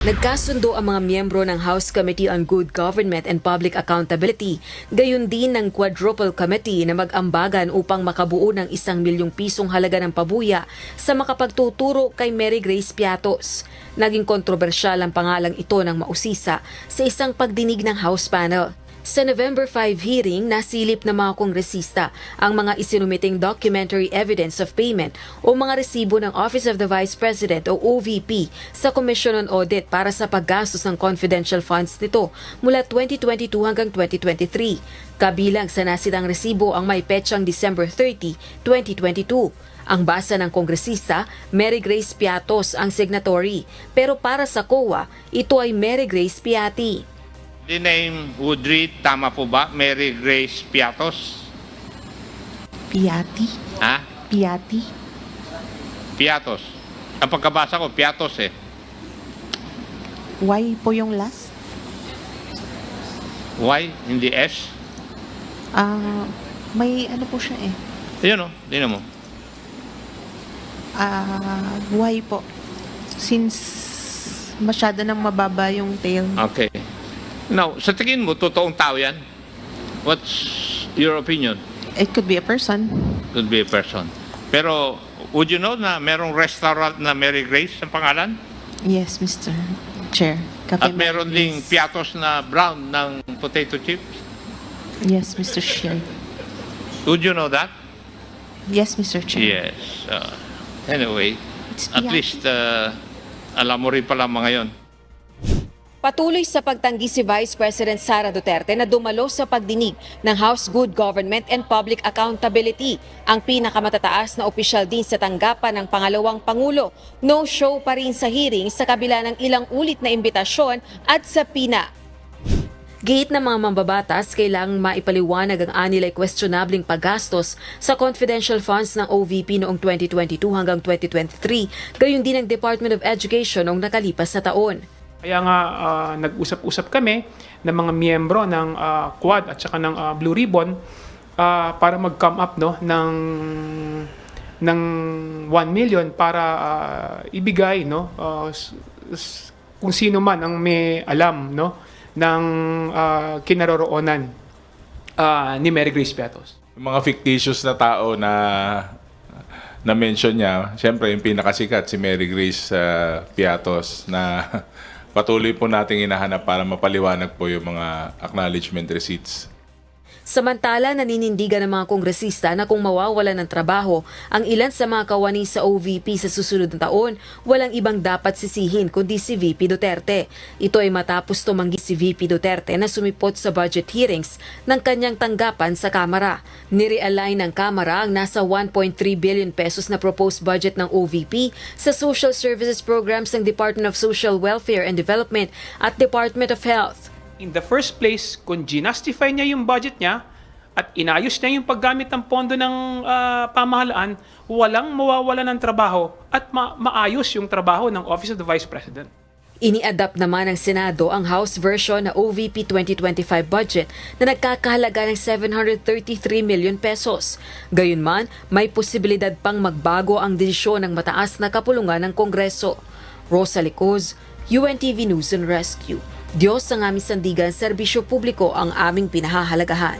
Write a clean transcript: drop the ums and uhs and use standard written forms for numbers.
Nagkasundo ang mga miyembro ng House Committee on Good Government and Public Accountability, gayon din ng Quadruple Committee na mag-ambagan upang makabuo ng 1 milyong pisong halaga ng pabuya sa makapagtuturo kay Mary Grace Piatos. Naging kontrobersyal ang pangalang ito ng mausisa sa isang pagdinig ng House panel. Sa November 5 hearing, nasilip ng mga kongresista ang mga isinumiting documentary evidence of payment o mga resibo ng Office of the Vice President o OVP sa Commission on Audit para sa paggastos ng confidential funds nito mula 2022 hanggang 2023. Kabilang sa nasidang resibo ang may petsang December 30, 2022. Ang basa ng kongresista, Mary Grace Piatos ang signatory, pero para sa COA, ito ay Mary Grace Piati. The name would read, tama po ba? Mary Grace Piatos? Piati? Ha? Piati? Piatos. Ang pagkabasa ko, Piatos eh. Y po yung last? Y, hindi S. May ano po siya eh. Yun o, tingnan mo. Y po. Since masyado nang mababa yung tail. Okay. Now, sa tingin mo, totoong tao yan? What's your opinion? It could be a person. Could be a person. Pero, would you know na merong restaurant na Mary Grace ang pangalan? Yes, Mr. Chair. Cafe At meron Mary ding Grace. Piatos na brown ng potato chips? Yes, Mr. Chair. Would you know that? Yes, Mr. Chair. Yes. Anyway, It's at Piati. least alam mo rin pala mga yon. Patuloy sa pagtanggi si Vice President Sara Duterte na dumalo sa pagdinig ng House Good Government and Public Accountability. Ang pinakamatataas na opisyal din sa tanggapan ng pangalawang Pangulo. No-show pa rin sa hearing sa kabila ng ilang ulit na imbitasyon at sapina. Giit ng mga mambabatas, kailangang maipaliwanag ang anilay questionabling paggastos sa confidential funds ng OVP noong 2022 hanggang 2023, gayon din ng Department of Education noong nakalipas na taon. Kaya nga nag-usap-usap kami ng mga miyembro ng Quad at saka ng Blue Ribbon para mag-come up ng 1 million para ibigay kung sino man ang may alam ng kinaroroonan ni Mary Grace Piatos. Yung mga fictitious na tao na mention niya, siyempre yung pinakasikat si Mary Grace Piatos na patuloy po nating hinahanap para mapaliwanag po yung mga acknowledgement receipts. Samantala, naninindigan ng mga kongresista na kung mawawala ng trabaho ang ilan sa mga kawani sa OVP sa susunod na taon, walang ibang dapat sisihin kundi si VP Duterte. Ito ay matapos tumanggi si VP Duterte na sumipot sa budget hearings ng kanyang tanggapan sa Kamara. Nirealign ng Kamara ang nasa 1.3 billion pesos na proposed budget ng OVP sa social services programs ng Department of Social Welfare and Development at Department of Health. In the first place, kung ginastify niya yung budget niya at inayos niya yung paggamit ng pondo ng pamahalaan, walang mawawala ng trabaho at maayos yung trabaho ng Office of the Vice President. Ini-adapt naman ng Senado ang House version na OVP 2025 budget na nagkakahalaga ng 733 million pesos. Gayunman, may posibilidad pang magbago ang desisyon ng mataas na kapulungan ng Kongreso. Rosa Licoz, UNTV News and Rescue. Diyos ang aming sandigan, serbisyo publiko ang aming pinahahalagahan.